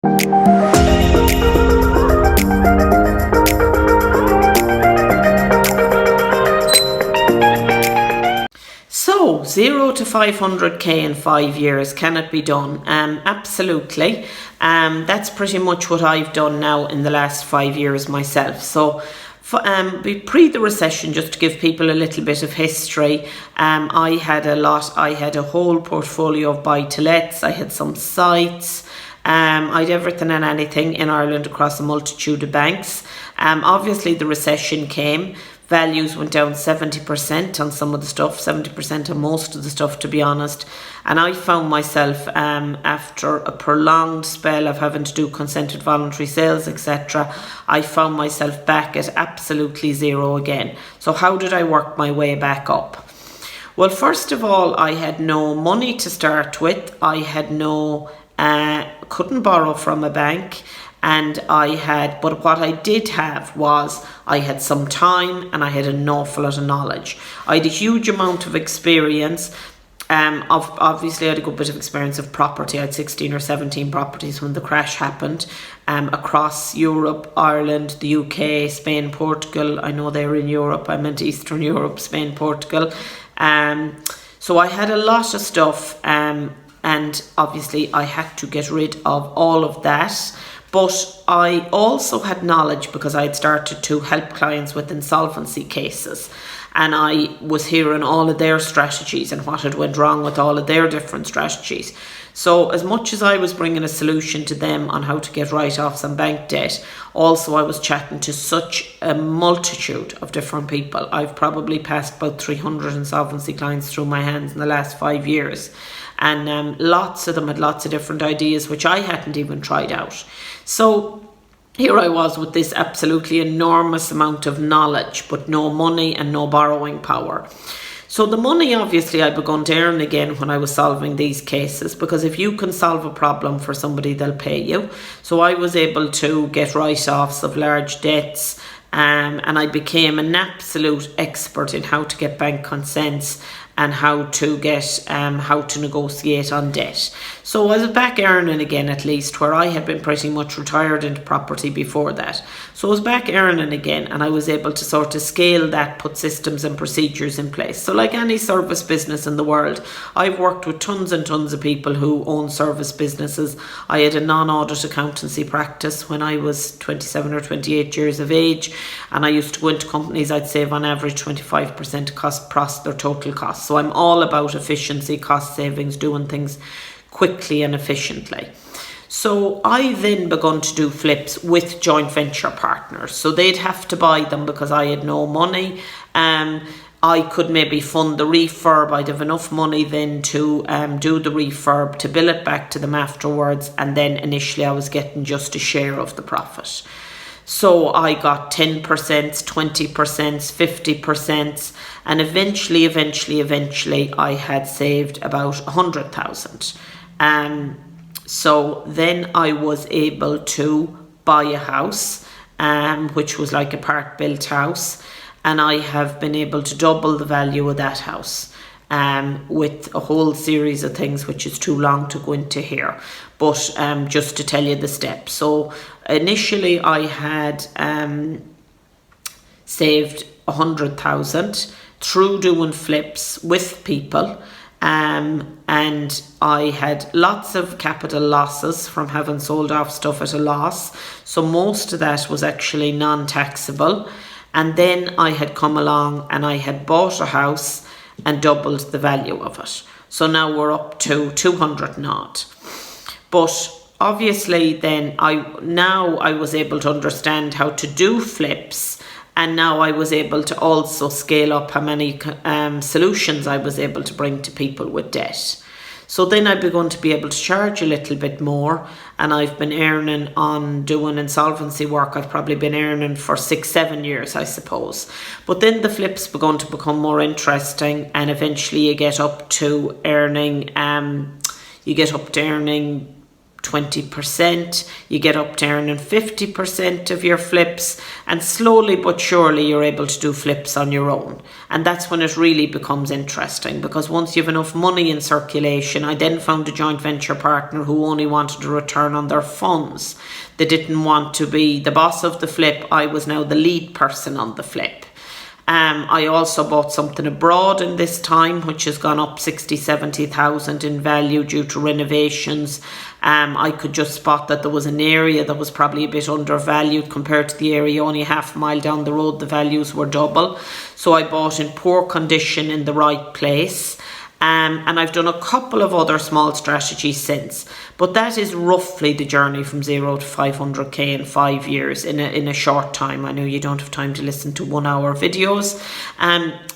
So 0 to 500k in 5 years, can it be done? Absolutely. That's pretty much what I've done now in the last 5 years myself. So pre the recession, just to give people a little bit of history, I had a whole portfolio of buy-to-lets, I had some sites, I had everything and anything in Ireland across a multitude of banks. Obviously the recession came, values went down 70% on some of the stuff, 70% on most of the stuff, to be honest. And I found myself, after a prolonged spell of having to do consented voluntary sales, etc., I found myself back at absolutely zero again. So how did I work my way back up? Well, first of all, I had no money to start with. I had couldn't borrow from a bank. But what I did have was I had some time and I had an awful lot of knowledge. I had a huge amount of experience. Obviously I had a good bit of experience of property. I had 16 or 17 properties when the crash happened, across Europe, Ireland, the UK, Spain, Portugal. I know they were in Europe. I meant Eastern Europe, Spain, Portugal. So I had a lot of stuff, and obviously I had to get rid of all of that. But I also had knowledge because I had started to help clients with insolvency cases, and I was hearing all of their strategies and what had went wrong with all of their different strategies. So as much as I was bringing a solution to them on how to get write-offs on bank debt, also I was chatting to such a multitude of different people. I've probably passed about 300 insolvency clients through my hands in the last 5 years. And lots of them had lots of different ideas which I hadn't even tried out. So here I was with this absolutely enormous amount of knowledge, but no money and no borrowing power. So the money, obviously, I begun to earn again when I was solving these cases, because if you can solve a problem for somebody, they'll pay you. So I was able to get write-offs of large debts, and I became an absolute expert in how to get bank consents and how to negotiate on debt. So I was back earning again, at least, where I had been pretty much retired into property before that. So I was back earning again, and I was able to sort of scale that, put systems and procedures in place. So like any service business in the world, I've worked with tons and tons of people who own service businesses. I had a non-audit accountancy practice when I was 27 or 28 years of age, and I used to go into companies. I'd save on average 25% across their total costs. So I'm all about efficiency, cost savings, doing things quickly and efficiently. So I then begun to do flips with joint venture partners. So they'd have to buy them because I had no money. I could maybe fund the refurb. I'd have enough money then to do the refurb, to bill it back to them afterwards. And then initially I was getting just a share of the profit. So I got 10%, 20%, 50%, and eventually I had saved about 100,000. So then I was able to buy a house, which was like a part-built house, and I have been able to double the value of that house. With a whole series of things which is too long to go into here, but just to tell you the steps. So initially I had saved 100,000 through doing flips with people, and I had lots of capital losses from having sold off stuff at a loss, so most of that was actually non-taxable. And then I had come along and I had bought a house and doubled the value of it. So now we're up to 200 not. But obviously then I was able to understand how to do flips, and now I was able to also scale up how many solutions I was able to bring to people with debt. So then I begun to be able to charge a little bit more, and I've been earning on doing insolvency work. I've probably been earning for 6-7 years, I suppose. But then the flips begun to become more interesting, and eventually you get up to earning 20%, you get up to earning 50% of your flips, and slowly but surely you're able to do flips on your own. And that's when it really becomes interesting, because once you have enough money in circulation, I then found a joint venture partner who only wanted a return on their funds. They didn't want to be the boss of the flip. I was now the lead person on the flip. I also bought something abroad in this time, which has gone up 60,000-70,000 in value due to renovations. I could just spot that there was an area that was probably a bit undervalued compared to the area only half a mile down the road. The values were double. So I bought in poor condition in the right place. And I've done a couple of other small strategies since, but that is roughly the journey from 0 to 500k in 5 years in a short time. I know you don't have time to listen to 1 hour videos.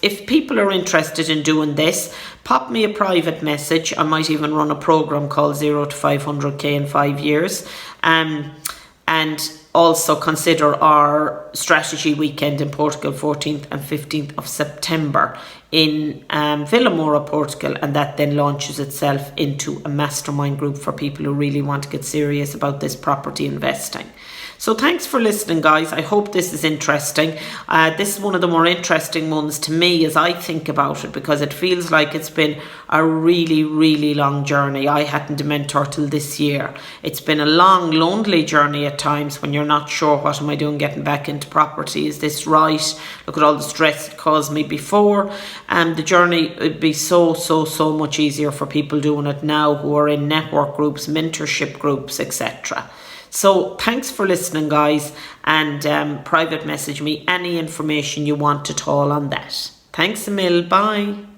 If people are interested in doing this, pop me a private message. I might even run a program called 0 to 500k in 5 years. And also consider our strategy weekend in Portugal, 14th and 15th of September in Vilamoura, Portugal, and that then launches itself into a mastermind group for people who really want to get serious about this property investing. So thanks for listening, guys. I hope this is interesting. This is one of the more interesting ones to me as I think about it, because it feels like it's been a really, really long journey. I hadn't a mentor till this year. It's been a long, lonely journey at times when you're not sure, what am I doing getting back into property? Is this right? Look at all the stress it caused me before. And the journey would be so much easier for people doing it now who are in network groups, mentorship groups, etc. So thanks for listening, guys, and private message me any information you want at all on that. Thanks a mil. Bye.